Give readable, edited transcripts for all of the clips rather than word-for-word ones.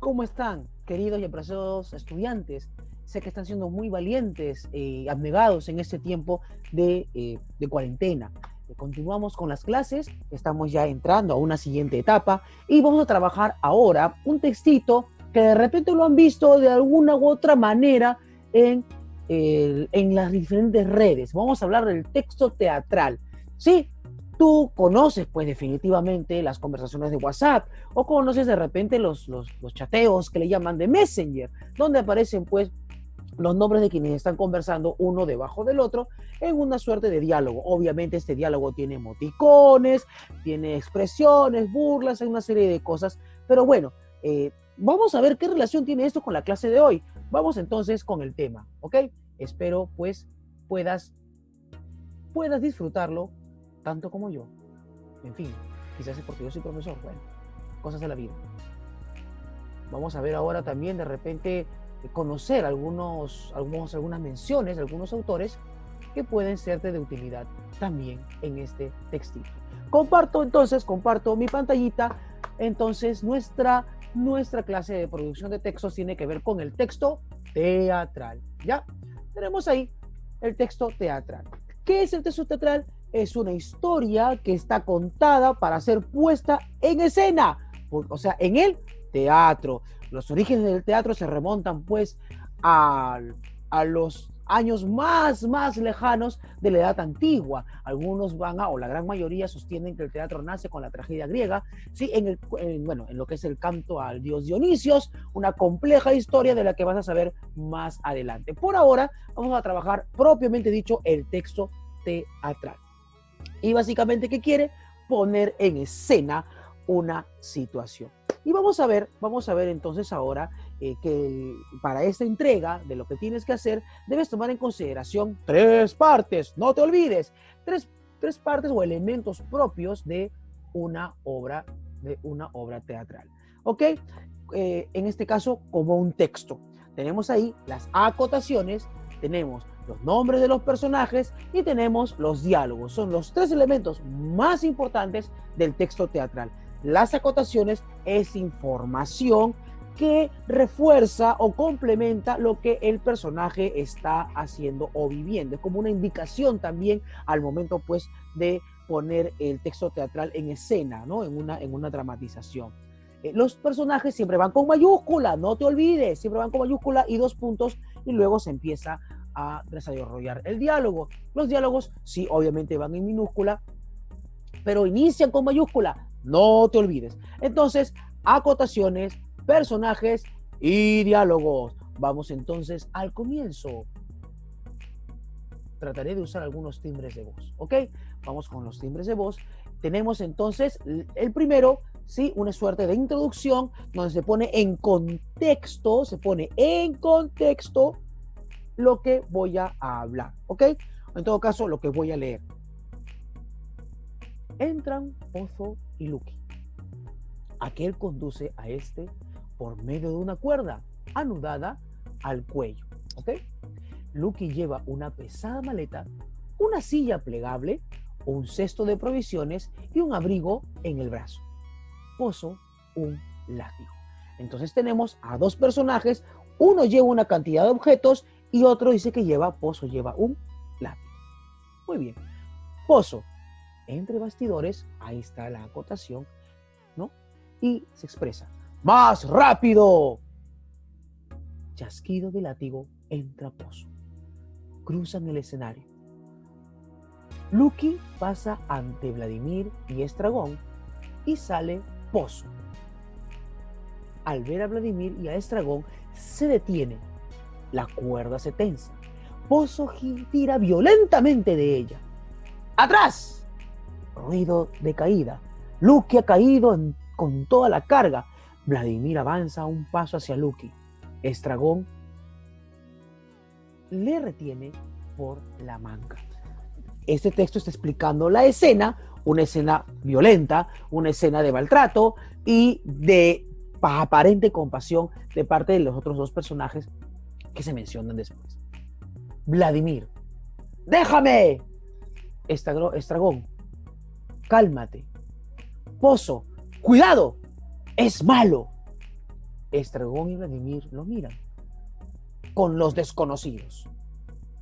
¿Cómo están, queridos y apreciados estudiantes? Sé que están siendo muy valientes y abnegados en este tiempo de cuarentena. Continuamos con las clases, estamos ya entrando a una siguiente etapa y vamos a trabajar ahora un textito que de repente lo han visto de alguna u otra manera en las diferentes redes. Vamos a hablar del texto teatral. Sí, tú conoces pues definitivamente las conversaciones de WhatsApp o conoces de repente los chateos que le llaman de Messenger, donde aparecen pues los nombres de quienes están conversando uno debajo del otro en una suerte de diálogo. Obviamente este diálogo tiene emoticones, tiene expresiones, burlas, hay una serie de cosas, pero bueno, vamos a ver qué relación tiene esto con la clase de hoy. Vamos entonces con el tema, ¿ok? Espero pues puedas disfrutarlo tanto como yo. En fin, quizás es porque yo soy profesor, bueno, cosas de la vida. Vamos a ver ahora también de repente conocer algunas menciones de algunos autores que pueden serte de utilidad también en este textito. Comparto mi pantallita. Entonces nuestra clase de producción de textos tiene que ver con el texto teatral. ¿Ya? Tenemos ahí el texto teatral. ¿Qué es el texto teatral? Es una historia que está contada para ser puesta en escena, o sea, en el teatro. Los orígenes del teatro se remontan pues a los años más lejanos de la edad antigua. Algunos o la gran mayoría sostienen que el teatro nace con la tragedia griega, ¿sí? en lo que es el canto al dios Dionisios, una compleja historia de la que vas a saber más adelante. Por ahora vamos a trabajar propiamente dicho el texto teatral. Y básicamente, ¿qué quiere? Poner en escena una situación. Y vamos a ver entonces ahora que para esta entrega de lo que tienes que hacer, debes tomar en consideración tres partes, no te olvides, tres partes o elementos propios de una obra teatral. ¿Ok? En este caso, como un texto. Tenemos ahí las acotaciones, tenemos los nombres de los personajes y tenemos los diálogos. Son los tres elementos más importantes del texto teatral. Las acotaciones es información que refuerza o complementa lo que el personaje está haciendo o viviendo. Es como una indicación también al momento pues de poner el texto teatral en escena, ¿no? en una dramatización. Los personajes siempre van con mayúscula, no te olvides, siempre van con mayúscula y dos puntos y luego se empieza a desarrollar el diálogo. Los diálogos sí, obviamente van en minúscula, pero inician con mayúscula, no te olvides. Entonces, acotaciones, personajes y diálogos. Vamos entonces al comienzo. Trataré de usar algunos timbres de voz, ¿ok? Vamos con los timbres de voz. Tenemos entonces el primero, ¿sí? Una suerte de introducción donde se pone en contexto, lo que voy a hablar, ¿ok? En todo caso, lo que voy a leer. Entran Pozo y Lucky. Aquel conduce a este por medio de una cuerda anudada al cuello, ¿ok? Lucky lleva una pesada maleta, una silla plegable, un cesto de provisiones y un abrigo en el brazo. Pozo, un látigo. Entonces tenemos a dos personajes, uno lleva una cantidad de objetos y otro dice que Pozo lleva un látigo. Muy bien. Pozo, entre bastidores, ahí está la acotación, ¿no? Y se expresa: ¡más rápido! Chasquido de látigo, entra Pozo. Cruzan el escenario. Lucky pasa ante Vladimir y Estragón y sale Pozo. Al ver a Vladimir y a Estragón, se detiene. La cuerda se tensa. Pozo tira violentamente de ella. ¡Atrás! Ruido de caída. Lucky ha caído con toda la carga. Vladimir avanza un paso hacia Lucky. Estragón le retiene por la manga. Este texto está explicando la escena, una escena violenta, una escena de maltrato y de aparente compasión de parte de los otros dos personajes que se mencionan después. Vladimir: ¡déjame! Estragón: cálmate. Pozo: ¡cuidado! ¡Es malo! Estragón y Vladimir lo miran con los desconocidos.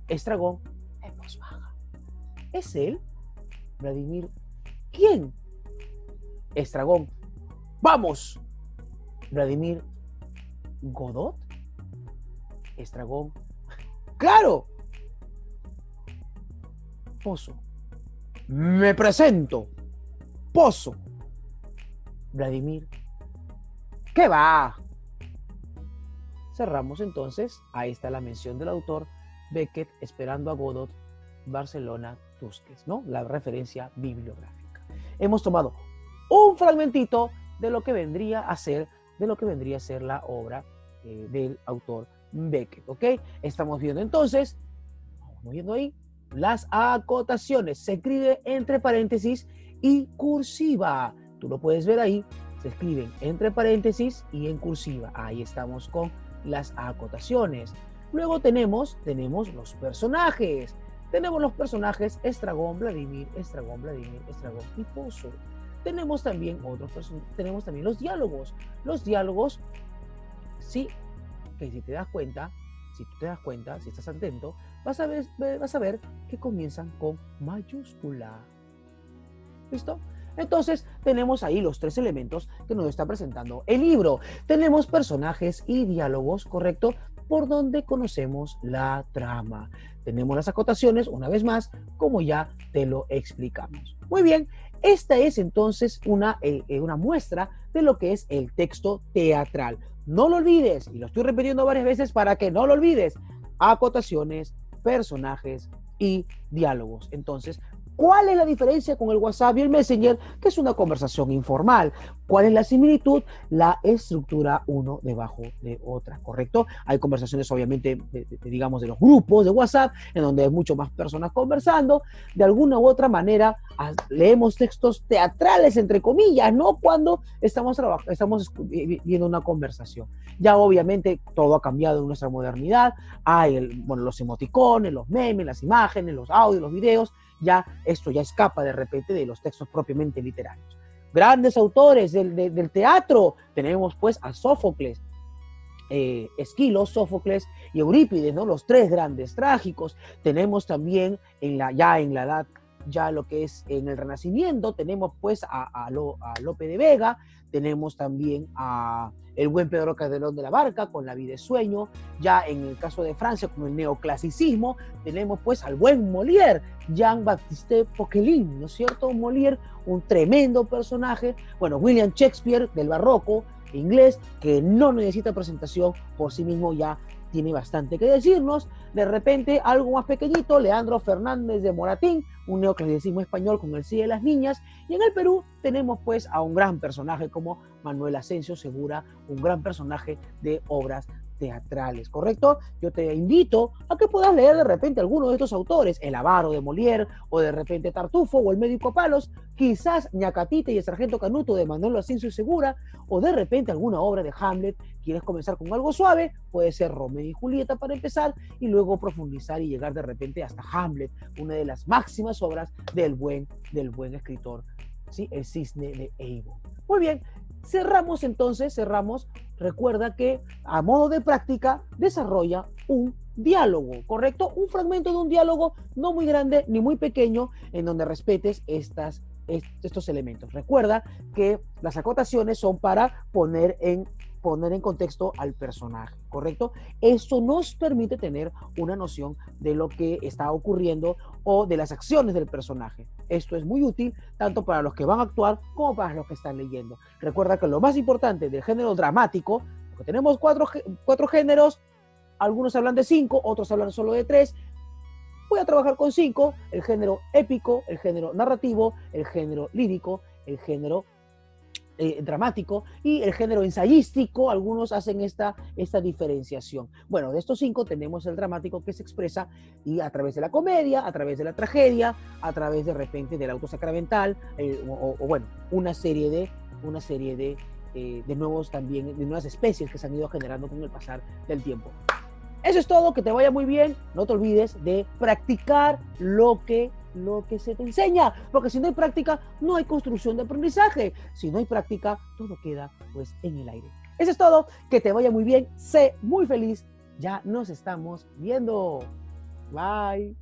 Estragón en voz baja. ¿Es él? Vladimir, ¿quién? Estragón, ¡vamos! Vladimir, ¿Godot? Estragón, ¡claro! Pozo, me presento, Pozo. Vladimir, ¿qué va? Cerramos entonces. Ahí está la mención del autor Beckett, Esperando a Godot, Barcelona, Tusquets, ¿no? La referencia bibliográfica. Hemos tomado un fragmentito de lo que vendría a ser, la obra del autor Beckett, ¿ok? Estamos viendo entonces, vamos viendo ahí, las acotaciones. Se escribe entre paréntesis y cursiva. Tú lo puedes ver ahí, se escriben entre paréntesis y en cursiva. Ahí estamos con las acotaciones. Luego tenemos los personajes. Tenemos los personajes Estragón, Vladimir, Estragón y Pozo. Tenemos también los diálogos. Los diálogos, sí, que si tú te das cuenta, si estás atento, vas a ver que comienzan con mayúscula. ¿Listo? Entonces, tenemos ahí los 3 elementos que nos está presentando el libro. Tenemos personajes y diálogos, ¿correcto? Por donde conocemos la trama. Tenemos las acotaciones, una vez más, como ya te lo explicamos. Muy bien, esta es entonces una muestra de lo que es el texto teatral. No lo olvides, y lo estoy repitiendo varias veces para que no lo olvides. Acotaciones, personajes y diálogos. Entonces, ¿cuál es la diferencia con el WhatsApp y el Messenger? Que es una conversación informal. ¿Cuál es la similitud? La estructura uno debajo de otra, ¿correcto? Hay conversaciones, obviamente, digamos, de los grupos de WhatsApp, en donde hay mucho más personas conversando. De alguna u otra manera, leemos textos teatrales, entre comillas, ¿no? Cuando estamos viendo una conversación. Ya, obviamente, todo ha cambiado en nuestra modernidad. Hay, los emoticones, los memes, las imágenes, los audios, los videos. Ya esto ya escapa de repente de los textos propiamente literarios. Grandes autores del teatro, tenemos pues a Sófocles, Esquilo, Sófocles y Eurípides, ¿no? Los 3 grandes trágicos. Tenemos también lo que es en el Renacimiento, tenemos pues a Lope de Vega, tenemos también a el buen Pedro Calderón de la Barca con La vida es sueño. Ya en el caso de Francia, con el neoclasicismo, tenemos pues al buen Molière, Jean-Baptiste Poquelin, ¿no es cierto? Molière, un tremendo personaje. Bueno, William Shakespeare del barroco inglés, que no necesita presentación, por sí mismo ya tiene bastante que decirnos. De repente, algo más pequeñito, Leandro Fernández de Moratín, un neoclasicismo español con El sí de las niñas. Y en el Perú tenemos pues a un gran personaje como Manuel Asensio Segura, un gran personaje de obras teatrales, ¿correcto? Yo te invito a que puedas leer de repente alguno de estos autores, El avaro de Molière, o de repente Tartufo, o El médico a palos, quizás Ñacatite y el sargento Canuto de Manuel Asensio Segura, o de repente alguna obra de Hamlet. ¿Quieres comenzar con algo suave? Puede ser Romeo y Julieta para empezar, y luego profundizar y llegar de repente hasta Hamlet, una de las máximas obras del buen escritor, ¿sí? El cisne de Avon. Muy bien, cerramos. Recuerda que a modo de práctica desarrolla un diálogo, ¿correcto? Un fragmento de un diálogo no muy grande ni muy pequeño, en donde respetes estos elementos. Recuerda que las acotaciones son para poner en contexto al personaje, ¿correcto? Eso nos permite tener una noción de lo que está ocurriendo o de las acciones del personaje. Esto es muy útil tanto para los que van a actuar como para los que están leyendo. Recuerda que lo más importante del género dramático, porque tenemos cuatro géneros, algunos hablan de 5, otros hablan solo de 3. Voy a trabajar con 5, el género épico, el género narrativo, el género lírico, el género dramático y el género ensayístico. Algunos hacen esta diferenciación. Bueno, de estos 5 tenemos el dramático, que se expresa y a través de la comedia, a través de la tragedia, a través de repente del auto sacramental, una serie de nuevas especies que se han ido generando con el pasar del tiempo. Eso es todo, que te vaya muy bien. No te olvides de practicar lo que se te enseña, porque si no hay práctica, no hay construcción de aprendizaje. Si no hay práctica, todo queda pues en el aire. Eso es todo. Que te vaya muy bien. Sé muy feliz. Ya nos estamos viendo. Bye.